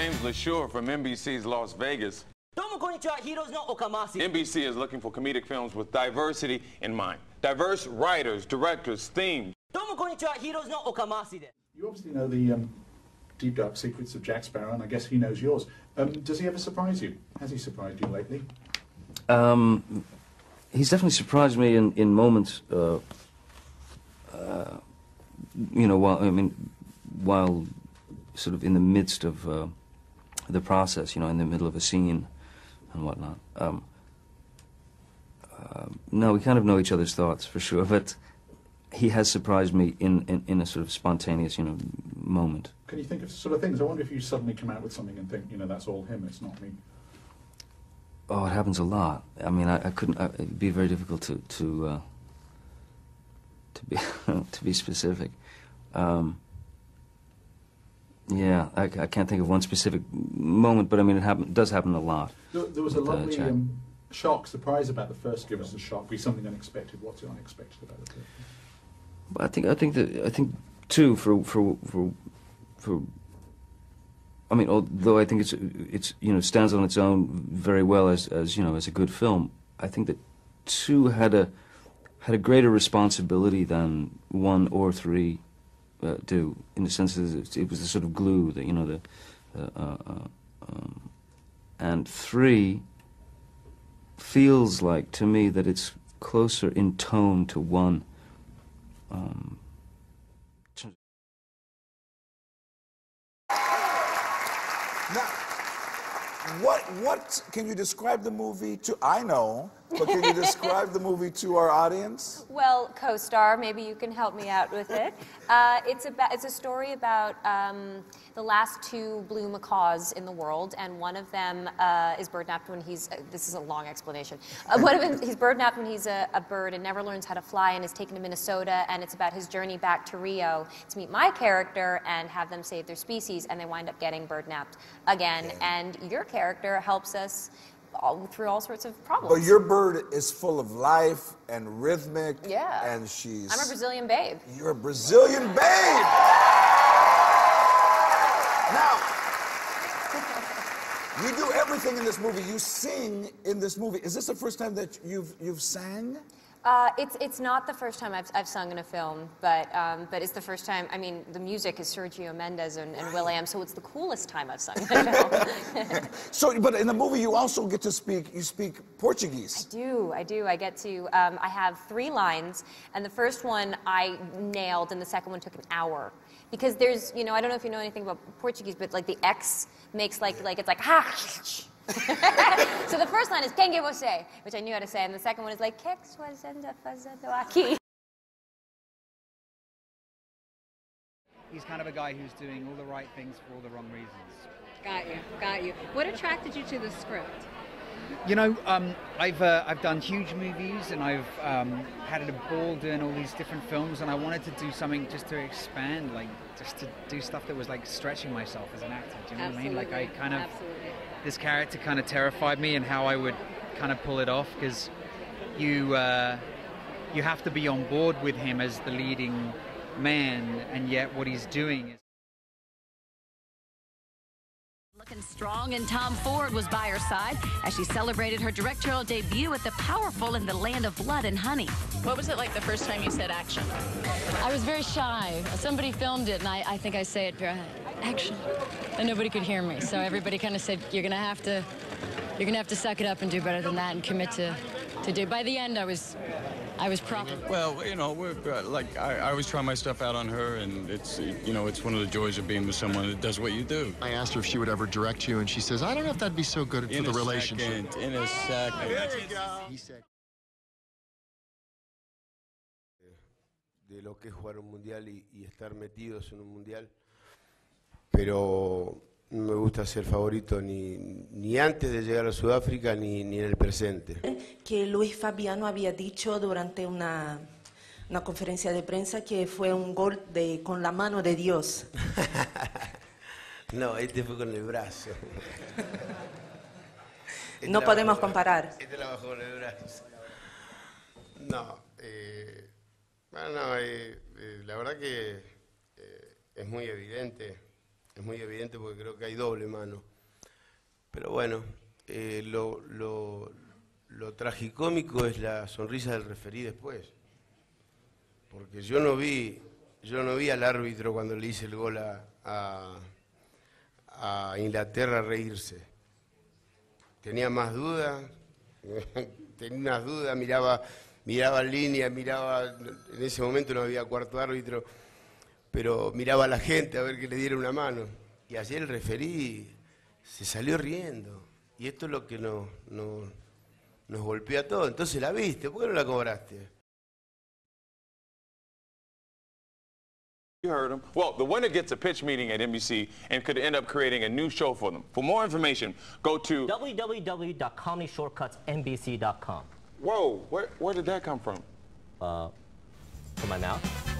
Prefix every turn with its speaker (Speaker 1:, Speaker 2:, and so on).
Speaker 1: James LaSure from NBC's Las Vegas.
Speaker 2: どうもこんにちは、ヒーローズの岡マーシー。
Speaker 1: NBC is looking for comedic films with diversity in mind. Diverse writers, directors, themes.
Speaker 2: どうもこんにちは、ヒーローズの岡マーシーです。
Speaker 3: You obviously know the deep dark secrets of Jack Sparrow, and I guess he knows yours. Does he ever surprise you? Has he surprised you lately?
Speaker 4: He's definitely surprised me in moments. You know, while sort of in the midst of the process, you know, in the middle of a scene and whatnot. No, we kind of know each other's thoughts for sure, but he has surprised me in a sort of spontaneous, you know, moment.
Speaker 3: Can you think of sort of things? I wonder if you suddenly come out with something and think, you know, that's all him, it's not me.
Speaker 4: Oh, it happens a lot. I mean, I couldn't. It'd be very difficult to be to be specific. Yeah, I can't think of one specific moment, but I mean, it does happen a lot.
Speaker 3: There was a lovely shock, surprise about the first. Give us a shock, be something unexpected. What's unexpected about it?
Speaker 4: But I think too for. I mean, although I think it's you know stands on its own very well as you know as a good film, I think that 2 had a greater responsibility than 1 or 3 do, in the sense that it was the sort of glue that you know and 3 feels like to me that it's closer in tone to 1.
Speaker 5: Now, what can you describe the movie to? I know, but can you describe the movie to our audience?
Speaker 6: Well, co-star, maybe you can help me out with it. It's a story about the last 2 blue macaws in the world, and one of them is bird-napped when he's. This is a long explanation. One of them, he's bird-napped when he's a bird and never learns how to fly, and is taken to Minnesota, and it's about his journey back to Rio to meet my character and have them save their species, and they wind up getting bird-napped again. Yeah. And your character helps us through all sorts of problems.
Speaker 5: But your bird is full of life and rhythmic.
Speaker 6: Yeah.
Speaker 5: And she's...
Speaker 6: I'm a Brazilian babe.
Speaker 5: You're a Brazilian babe! Now, you do everything in this movie. You sing in this movie. Is this the first time that you've sang?
Speaker 6: It's not the first time I've sung in a film, but it's the first time. I mean, the music is Sergio Mendes and Will.i.am, so it's the coolest time I've sung in a film.
Speaker 5: So, but in the movie, you also get to speak. You speak Portuguese.
Speaker 6: I do. I get to. I have 3 lines, and the first one I nailed, and the second one took an hour. Because there's, you know, I don't know if you know anything about Portuguese, but like the X makes like it's like ha. So the first line is "Quem é você?", which I knew how to say, and the second one is like "Que você anda fazendo aqui?"
Speaker 7: He's kind of a guy who's doing all the right things for all the wrong reasons.
Speaker 8: Got you. What attracted you to the script?
Speaker 7: You know, I've done huge movies, and I've had a ball doing all these different films, and I wanted to do something just to expand, like just to do stuff that was like stretching myself as an actor. Do you know what I mean? Like I kind of, this character kind of terrified me, and how I would kind of pull it off, because you have to be on board with him as the leading man, and yet what he's doing is.
Speaker 9: Looking strong, and Tom Ford was by her side as she celebrated her directorial debut at the powerful In the Land of Blood and Honey.
Speaker 8: What was it like the first time you said action?
Speaker 10: I was very shy. Somebody filmed it, and I think I say it very action, and nobody could hear me. So everybody kind of said, "You're gonna have to suck it up and do better than that, and commit to do." By the end, I was proper.
Speaker 11: Well, you know, we're like I always try my stuff out on her, and it's you know it's one of the joys of being with someone that does what you do.
Speaker 12: I asked her if she would ever direct you, and she says, "I don't know if that'd be so good for the relationship."
Speaker 11: In a second.
Speaker 12: There you go. He said.
Speaker 13: De lo que es jugar un mundial y estar metidos en un mundial, pero no me gusta ser favorito ni antes de llegar a Sudáfrica ni en el presente.
Speaker 14: Que Luis Fabiano había dicho durante una conferencia de prensa que fue un gol con la mano de Dios.
Speaker 13: No, este fue con el brazo.
Speaker 14: No podemos comparar.
Speaker 13: Este la bajó con el brazo. No, la verdad que es muy evidente Es muy evidente porque creo que hay doble mano. Pero bueno, lo tragicómico es la sonrisa del referí después. Porque yo no vi al árbitro cuando le hice el gol a Inglaterra reírse. Tenía más dudas, tenía unas dudas, miraba en línea, en ese momento no había cuarto árbitro, pero miraba a la gente a ver que le diera una mano. Y ayer el referí se salió riendo. Y esto es lo que nos golpeó a todos. Entonces la viste, ¿por qué no la cobraste?
Speaker 1: You heard him. Well, the winner gets a pitch meeting at NBC and could end up creating a new show for them. For more information, go to
Speaker 2: www.comedyshortcutsnbc.com.
Speaker 1: Whoa, where did that come from?
Speaker 2: From my mouth.